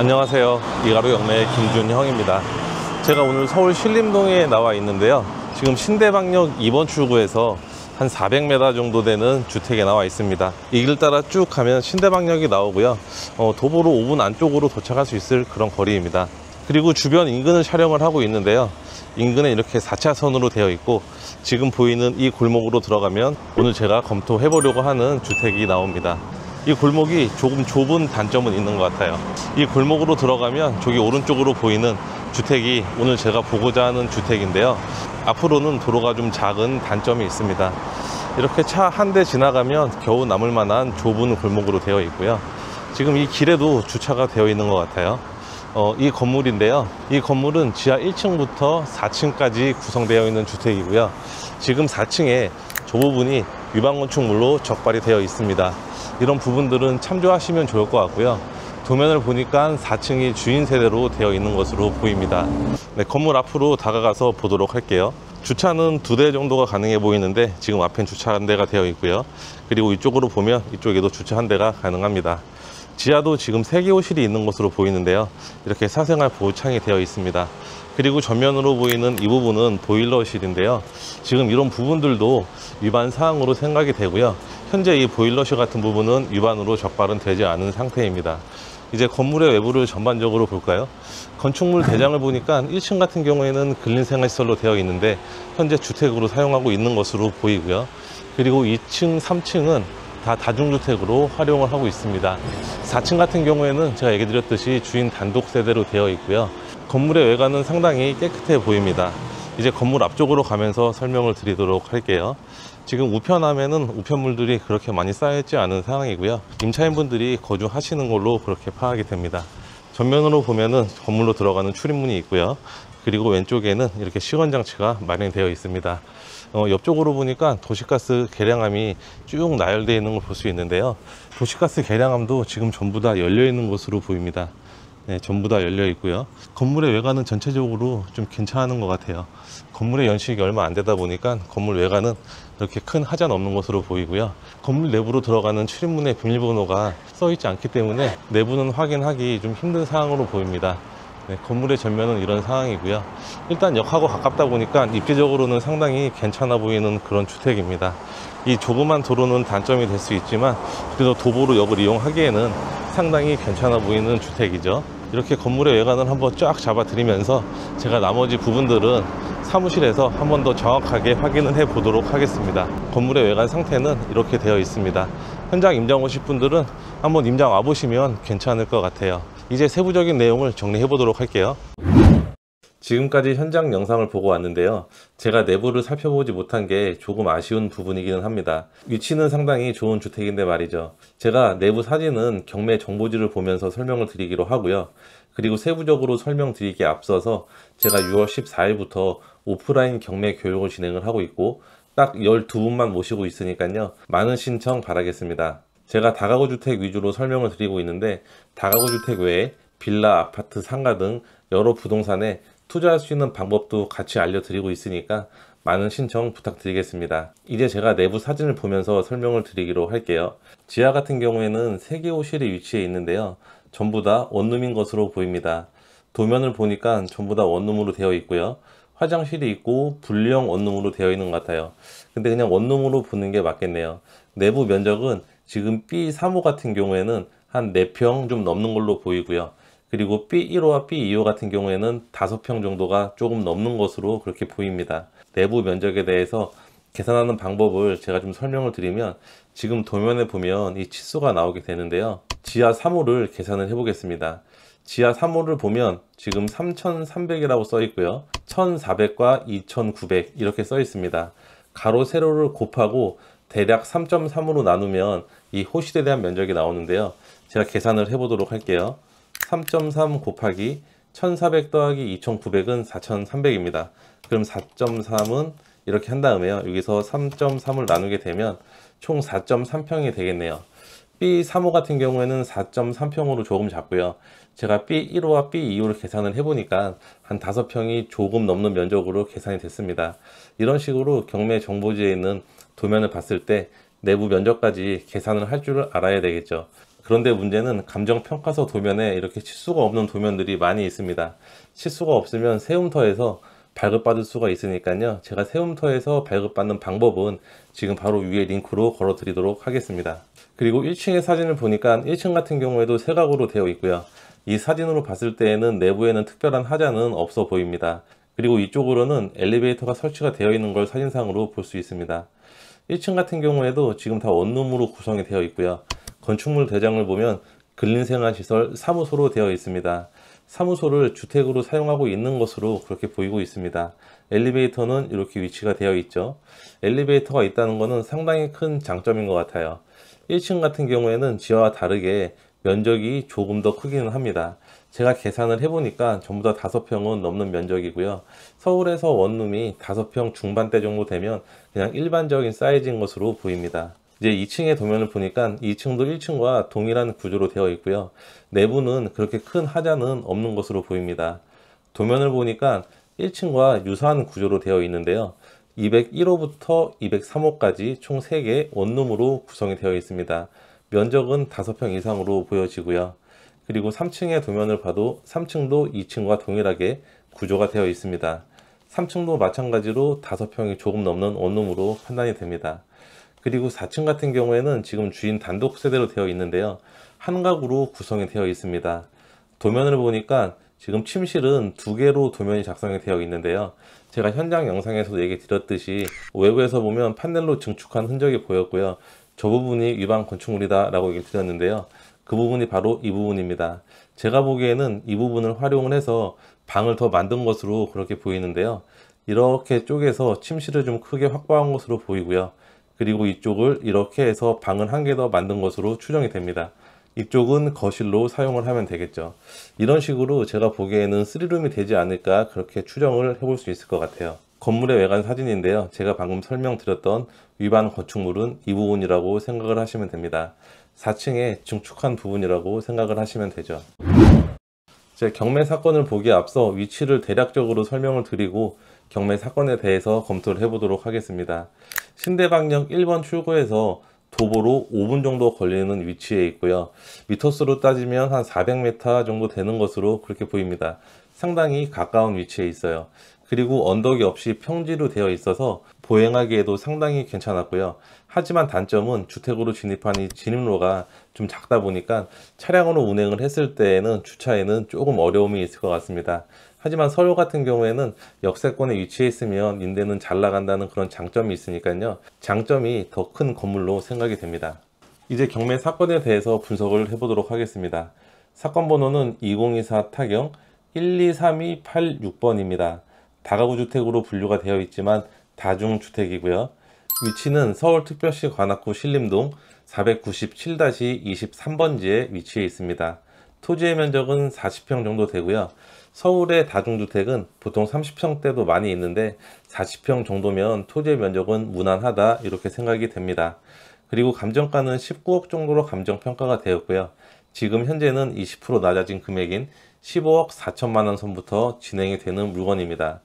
안녕하세요. 이가로 영매의 김준형입니다. 제가 오늘 서울 신림동에 나와 있는데요. 지금 신대방역 2번 출구에서 한 400m 정도 되는 주택에 나와 있습니다. 이 길 따라 쭉 가면 신대방역이 나오고요. 도보로 5분 안쪽으로 도착할 수 있을 그런 거리입니다. 그리고 주변 인근을 촬영을 하고 있는데요. 인근에 이렇게 4차선으로 되어 있고, 지금 보이는 이 골목으로 들어가면 오늘 제가 검토해 보려고 하는 주택이 나옵니다. 이 골목이 조금 좁은 단점은 있는 것 같아요. 이 골목으로 들어가면 저기 오른쪽으로 보이는 주택이 오늘 제가 보고자 하는 주택인데요. 앞으로는 도로가 좀 작은 단점이 있습니다. 이렇게 차 한 대 지나가면 겨우 남을 만한 좁은 골목으로 되어 있고요. 지금 이 길에도 주차가 되어 있는 것 같아요. 이 건물인데요. 이 건물은 지하 1층부터 4층까지 구성되어 있는 주택이고요. 지금 4층에 저 부분이 유방건축물로 적발이 되어 있습니다. 이런 부분들은 참조하시면 좋을 것 같고요. 도면을 보니까 4층이 주인 세대로 되어 있는 것으로 보입니다. 네, 건물 앞으로 다가가서 보도록 할게요. 주차는 2대 정도가 가능해 보이는데 지금 앞엔 주차 한 대가 되어 있고요. 그리고 이쪽으로 보면 이쪽에도 주차 한 대가 가능합니다. 지하도 지금 3개 호실이 있는 것으로 보이는데요. 이렇게 사생활 보호창이 되어 있습니다. 그리고 전면으로 보이는 이 부분은 보일러실인데요. 지금 이런 부분들도 위반 사항으로 생각이 되고요. 현재 이 보일러실 같은 부분은 위반으로 적발은 되지 않은 상태입니다. 이제 건물의 외부를 전반적으로 볼까요? 건축물 대장을 보니까 1층 같은 경우에는 근린생활시설로 되어 있는데 현재 주택으로 사용하고 있는 것으로 보이고요. 그리고 2층, 3층은 다 다중주택으로 활용을 하고 있습니다. 4층 같은 경우에는 제가 얘기 드렸듯이 주인 단독 세대로 되어 있고요. 건물의 외관은 상당히 깨끗해 보입니다. 이제 건물 앞쪽으로 가면서 설명을 드리도록 할게요. 지금 우편함에는 우편물들이 그렇게 많이 쌓여있지 않은 상황이고요. 임차인분들이 거주하시는 걸로 그렇게 파악이 됩니다. 전면으로 보면은 건물로 들어가는 출입문이 있고요. 그리고 왼쪽에는 이렇게 시건장치가 마련되어 있습니다. 옆쪽으로 보니까 도시가스 계량함이 쭉 나열되어 있는 걸 볼 수 있는데요. 도시가스 계량함도 지금 전부 다 열려 있는 것으로 보입니다. 네, 전부 다 열려 있고요. 건물의 외관은 전체적으로 좀 괜찮은 것 같아요. 건물의 연식이 얼마 안 되다 보니까 건물 외관은 이렇게 큰 하자는 없는 것으로 보이고요. 건물 내부로 들어가는 출입문에 비밀번호가 써 있지 않기 때문에 내부는 확인하기 좀 힘든 상황으로 보입니다. 네, 건물의 전면은 이런 상황이고요. 일단 역하고 가깝다 보니까 입지적으로는 상당히 괜찮아 보이는 그런 주택입니다. 이 조그만 도로는 단점이 될 수 있지만 그래도 도보로 역을 이용하기에는 상당히 괜찮아 보이는 주택이죠. 이렇게 건물의 외관을 한번 쫙 잡아 드리면서 제가 나머지 부분들은 사무실에서 한 번 더 정확하게 확인을 해 보도록 하겠습니다. 건물의 외관 상태는 이렇게 되어 있습니다. 현장 임장 오실 분들은 한번 임장 와 보시면 괜찮을 것 같아요. 이제 세부적인 내용을 정리해 보도록 할게요. 지금까지 현장 영상을 보고 왔는데요. 제가 내부를 살펴보지 못한 게 조금 아쉬운 부분이기는 합니다. 위치는 상당히 좋은 주택인데 말이죠. 제가 내부 사진은 경매 정보지를 보면서 설명을 드리기로 하고요. 그리고 세부적으로 설명드리기에 앞서서 제가 6월 14일부터 오프라인 경매 교육을 진행을 하고 있고 딱 12분만 모시고 있으니까요. 많은 신청 바라겠습니다. 제가 다가구 주택 위주로 설명을 드리고 있는데 다가구 주택 외에 빌라, 아파트, 상가 등 여러 부동산에 투자할 수 있는 방법도 같이 알려드리고 있으니까 많은 신청 부탁드리겠습니다. 이제 제가 내부 사진을 보면서 설명을 드리기로 할게요. 지하 같은 경우에는 3개 호실이 위치해 있는데요. 전부 다 원룸인 것으로 보입니다. 도면을 보니까 전부 다 원룸으로 되어 있고요. 화장실이 있고 분리형 원룸으로 되어 있는 것 같아요. 근데 그냥 원룸으로 보는 게 맞겠네요. 내부 면적은 지금 B3호 같은 경우에는 한 4평 좀 넘는 걸로 보이고요. 그리고 B1호와 B2호 같은 경우에는 5평 정도가 조금 넘는 것으로 그렇게 보입니다. 내부 면적에 대해서 계산하는 방법을 제가 좀 설명을 드리면 지금 도면에 보면 이 치수가 나오게 되는데요. 지하 3호를 계산을 해 보겠습니다. 지하 3호를 보면 지금 3,300이라고 써 있고요. 1,400과 2,900 이렇게 써 있습니다. 가로 세로를 곱하고 대략 3.3으로 나누면 이 호실에 대한 면적이 나오는데요. 제가 계산을 해 보도록 할게요. 3.3 곱하기 1400 더하기 2900은 4300입니다. 그럼 4.3은 이렇게 한 다음에요. 여기서 3.3을 나누게 되면 총 4.3평이 되겠네요. B3호 같은 경우에는 4.3평으로 조금 작고요. 제가 B1호와 B2호를 계산을 해보니까 한 5평이 조금 넘는 면적으로 계산이 됐습니다. 이런 식으로 경매 정보지에 있는 도면을 봤을 때 내부 면적까지 계산을 할 줄을 알아야 되겠죠. 그런데 문제는 감정평가서 도면에 이렇게 치수가 없는 도면들이 많이 있습니다. 치수가 없으면 세움터에서 발급받을 수가 있으니까요. 제가 세움터에서 발급받는 방법은 지금 바로 위에 링크로 걸어 드리도록 하겠습니다. 그리고 1층의 사진을 보니까 1층 같은 경우에도 세각으로 되어 있고요. 이 사진으로 봤을 때에는 내부에는 특별한 하자는 없어 보입니다. 그리고 이쪽으로는 엘리베이터가 설치가 되어 있는 걸 사진상으로 볼 수 있습니다. 1층 같은 경우에도 지금 다 원룸으로 구성이 되어 있고요. 건축물 대장을 보면 근린생활시설 사무소로 되어 있습니다. 사무소를 주택으로 사용하고 있는 것으로 그렇게 보이고 있습니다. 엘리베이터는 이렇게 위치가 되어 있죠. 엘리베이터가 있다는 것은 상당히 큰 장점인 것 같아요. 1층 같은 경우에는 지하와 다르게 면적이 조금 더 크기는 합니다. 제가 계산을 해보니까 전부 다 5평은 넘는 면적이고요. 서울에서 원룸이 5평 중반대 정도 되면 그냥 일반적인 사이즈인 것으로 보입니다. 이제 2층의 도면을 보니까 2층도 1층과 동일한 구조로 되어 있고요. 내부는 그렇게 큰 하자는 없는 것으로 보입니다. 도면을 보니까 1층과 유사한 구조로 되어 있는데요. 201호부터 203호까지 총 3개 원룸으로 구성이 되어 있습니다. 면적은 5평 이상으로 보여지고요. 그리고 3층의 도면을 봐도 3층도 2층과 동일하게 구조가 되어 있습니다. 3층도 마찬가지로 5평이 조금 넘는 원룸으로 판단이 됩니다. 그리고 4층 같은 경우에는 지금 주인 단독 세대로 되어 있는데요. 한 가구로 구성이 되어 있습니다. 도면을 보니까 지금 침실은 2개로 도면이 작성이 되어 있는데요. 제가 현장 영상에서도 얘기 드렸듯이 외부에서 보면 판넬로 증축한 흔적이 보였고요. 저 부분이 위반 건축물이다 라고 얘기 드렸는데요. 그 부분이 바로 이 부분입니다. 제가 보기에는 이 부분을 활용을 해서 방을 더 만든 것으로 그렇게 보이는데요. 이렇게 쪼개서 침실을 좀 크게 확보한 것으로 보이고요. 그리고 이쪽을 이렇게 해서 방을 한 개 더 만든 것으로 추정이 됩니다. 이쪽은 거실로 사용을 하면 되겠죠. 이런 식으로 제가 보기에는 3룸이 되지 않을까 그렇게 추정을 해볼 수 있을 것 같아요. 건물의 외관 사진인데요. 제가 방금 설명드렸던 위반 건축물은 이 부분이라고 생각을 하시면 됩니다. 4층에 증축한 부분이라고 생각을 하시면 되죠. 제 경매 사건을 보기에 앞서 위치를 대략적으로 설명을 드리고 경매 사건에 대해서 검토를 해보도록 하겠습니다. 신대방역 1번 출구에서 도보로 5분 정도 걸리는 위치에 있고요. 미터수로 따지면 한 400m 정도 되는 것으로 그렇게 보입니다. 상당히 가까운 위치에 있어요. 그리고 언덕이 없이 평지로 되어 있어서 보행하기에도 상당히 괜찮았고요. 하지만 단점은 주택으로 진입한 이 진입로가 좀 작다 보니까 차량으로 운행을 했을 때에는 주차에는 조금 어려움이 있을 것 같습니다. 하지만 서울 같은 경우에는 역세권에 위치해 있으면 임대는 잘 나간다는 그런 장점이 있으니까요. 장점이 더 큰 건물로 생각이 됩니다. 이제 경매 사건에 대해서 분석을 해보도록 하겠습니다. 사건 번호는 2024 타경 123286번입니다. 다가구 주택으로 분류가 되어 있지만 다중주택이고요. 위치는 서울특별시 관악구 신림동 497-23번지에 위치해 있습니다. 토지의 면적은 40평 정도 되고요. 서울의 다중주택은 보통 30평대도 많이 있는데 40평 정도면 토지의 면적은 무난하다 이렇게 생각이 됩니다. 그리고 감정가는 19억 정도로 감정평가가 되었고요. 지금 현재는 20% 낮아진 금액인 15억 4천만 원 선부터 진행이 되는 물건입니다.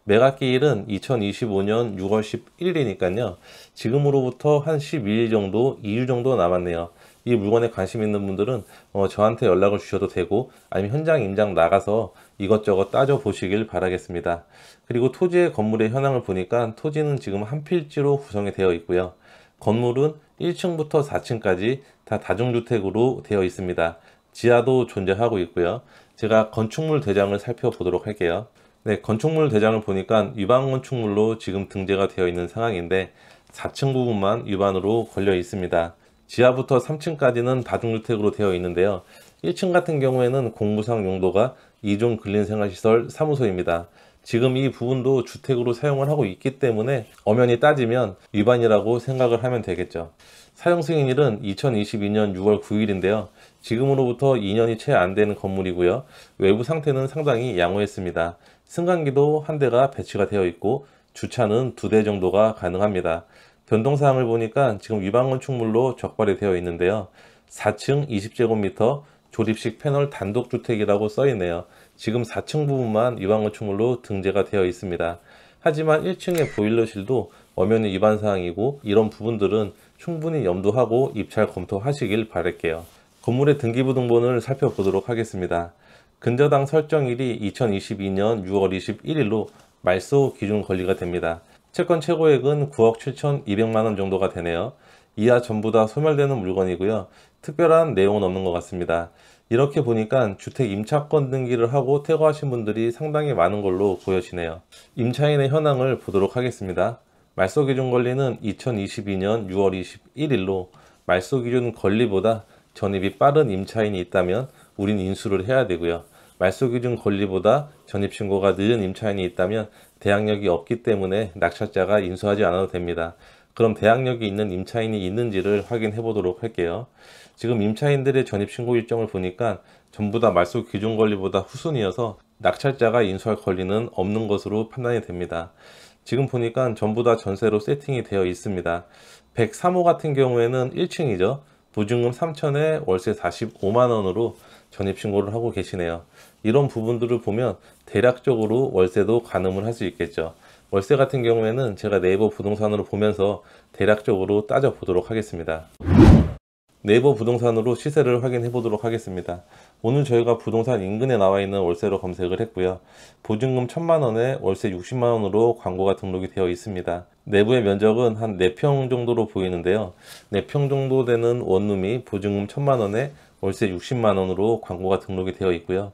매각기일은 2025년 6월 11일이니까요. 지금으로부터 한 12일 정도, 2일 정도 남았네요. 이 물건에 관심 있는 분들은 저한테 연락을 주셔도 되고 아니면 현장 임장 나가서 이것저것 따져보시길 바라겠습니다. 그리고 토지의 건물의 현황을 보니까 토지는 지금 한 필지로 구성이 되어 있고요. 건물은 1층부터 4층까지 다 다중주택으로 되어 있습니다. 지하도 존재하고 있고요. 제가 건축물 대장을 살펴보도록 할게요. 네, 건축물 대장을 보니까 위반 건축물로 지금 등재가 되어 있는 상황인데 4층 부분만 위반으로 걸려 있습니다. 지하부터 3층까지는 다중주택으로 되어 있는데요. 1층 같은 경우에는 공무상 용도가 2종 근린생활시설 사무소입니다. 지금 이 부분도 주택으로 사용을 하고 있기 때문에 엄연히 따지면 위반이라고 생각을 하면 되겠죠. 사용 승인일은 2022년 6월 9일인데요. 지금으로부터 2년이 채 안 되는 건물이고요. 외부 상태는 상당히 양호했습니다. 승강기도 한 대가 배치가 되어 있고 주차는 2대 정도가 가능합니다. 변동사항을 보니까 지금 위반 건축물로 적발이 되어 있는데요. 4층 20제곱미터 조립식 패널 단독주택이라고 써 있네요. 지금 4층 부분만 위반 건축물로 등재가 되어 있습니다. 하지만 1층의 보일러실도 엄연히 위반 사항이고 이런 부분들은 충분히 염두하고 입찰 검토하시길 바랄게요. 건물의 등기부등본을 살펴보도록 하겠습니다. 근저당 설정일이 2022년 6월 21일로 말소 기준 권리가 됩니다. 채권 최고액은 9억 7,200만원 정도가 되네요. 이하 전부 다 소멸되는 물건이고요. 특별한 내용은 없는 것 같습니다. 이렇게 보니까 주택 임차권 등기를 하고 퇴거하신 분들이 상당히 많은 걸로 보여지네요. 임차인의 현황을 보도록 하겠습니다. 말소 기준 권리는 2022년 6월 21일로 말소 기준 권리보다 전입이 빠른 임차인이 있다면 우린 인수를 해야 되고요. 말소 기준 권리보다 전입 신고가 늦은 임차인이 있다면 대항력이 없기 때문에 낙찰자가 인수하지 않아도 됩니다. 그럼 대항력이 있는 임차인이 있는지를 확인해 보도록 할게요. 지금 임차인들의 전입 신고 일정을 보니까 전부 다 말소 기준 권리보다 후순이어서 낙찰자가 인수할 권리는 없는 것으로 판단이 됩니다. 지금 보니까 전부 다 전세로 세팅이 되어 있습니다. 103호 같은 경우에는 1층이죠. 보증금 3천에 월세 45만원으로 전입신고를 하고 계시네요. 이런 부분들을 보면 대략적으로 월세도 가늠을 할 수 있겠죠. 월세 같은 경우에는 제가 네이버 부동산으로 보면서 대략적으로 따져보도록 하겠습니다. 네이버 부동산으로 시세를 확인해 보도록 하겠습니다. 오늘 저희가 부동산 인근에 나와 있는 월세로 검색을 했고요. 보증금 1,000만원에 월세 60만원으로 광고가 등록이 되어 있습니다. 내부의 면적은 한 4평 정도로 보이는데요. 4평 정도 되는 원룸이 보증금 1,000만원에 월세 60만원으로 광고가 등록이 되어 있고요.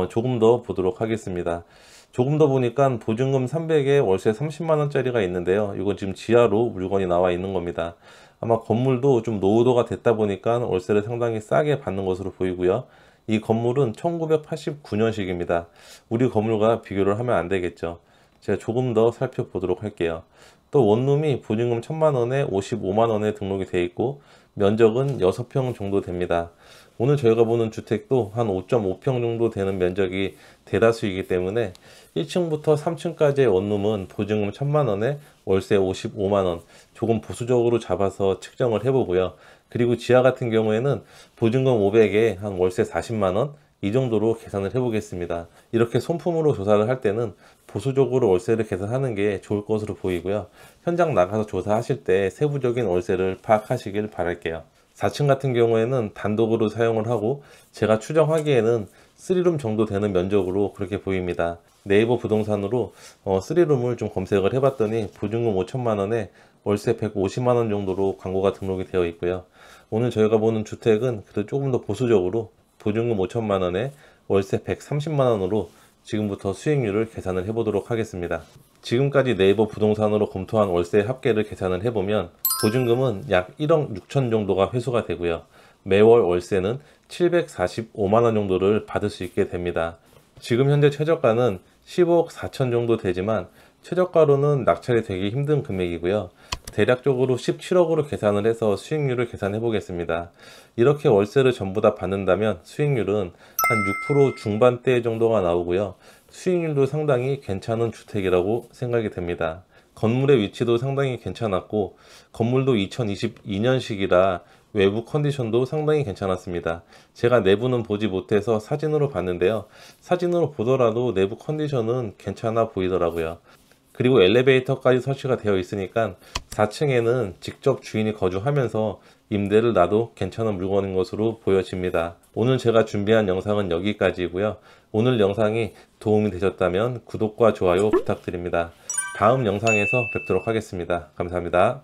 조금 더 보도록 하겠습니다. 조금 더 보니까 보증금 300에 월세 30만원짜리가 있는데요. 이건 지금 지하로 물건이 나와 있는 겁니다. 아마 건물도 좀 노후도가 됐다 보니까 월세를 상당히 싸게 받는 것으로 보이고요. 이 건물은 1989년식입니다. 우리 건물과 비교를 하면 안 되겠죠. 제가 조금 더 살펴보도록 할게요. 또 원룸이 보증금 1,000만원에 55만원에 등록이 되어 있고 면적은 6평 정도 됩니다. 오늘 저희가 보는 주택도 한 5.5평 정도 되는 면적이 대다수이기 때문에 1층부터 3층까지의 원룸은 보증금 1,000만원에 월세 55만원, 조금 보수적으로 잡아서 측정을 해보고요. 그리고 지하 같은 경우에는 보증금 500에 한 월세 40만원, 이 정도로 계산을 해보겠습니다. 이렇게 손품으로 조사를 할 때는 보수적으로 월세를 계산하는 게 좋을 것으로 보이고요. 현장 나가서 조사하실 때 세부적인 월세를 파악하시길 바랄게요. 4층 같은 경우에는 단독으로 사용을 하고 제가 추정하기에는 3룸 정도 되는 면적으로 그렇게 보입니다. 네이버 부동산으로 3룸을 좀 검색을 해봤더니 보증금 5천만원에 월세 150만원 정도로 광고가 등록이 되어 있고요. 오늘 저희가 보는 주택은 그래도 조금 더 보수적으로 보증금 5천만원에 월세 130만원으로 지금부터 수익률을 계산을 해보도록 하겠습니다. 지금까지 네이버 부동산으로 검토한 월세 합계를 계산을 해보면 보증금은 약 1억 6천 정도가 회수가 되고요. 매월 월세는 745만원 정도를 받을 수 있게 됩니다. 지금 현재 최저가는 15억 4천 정도 되지만 최저가로는 낙찰이 되기 힘든 금액이고요. 대략적으로 17억으로 계산을 해서 수익률을 계산해 보겠습니다. 이렇게 월세를 전부 다 받는다면 수익률은 한 6% 중반대 정도가 나오고요. 수익률도 상당히 괜찮은 주택이라고 생각이 됩니다. 건물의 위치도 상당히 괜찮았고 건물도 2022년식이라 외부 컨디션도 상당히 괜찮았습니다. 제가 내부는 보지 못해서 사진으로 봤는데요. 사진으로 보더라도 내부 컨디션은 괜찮아 보이더라고요. 그리고 엘리베이터까지 설치가 되어 있으니까 4층에는 직접 주인이 거주하면서 임대를 놔도 괜찮은 물건인 것으로 보여집니다. 오늘 제가 준비한 영상은 여기까지고요. 오늘 영상이 도움이 되셨다면 구독과 좋아요 부탁드립니다. 다음 영상에서 뵙도록 하겠습니다. 감사합니다.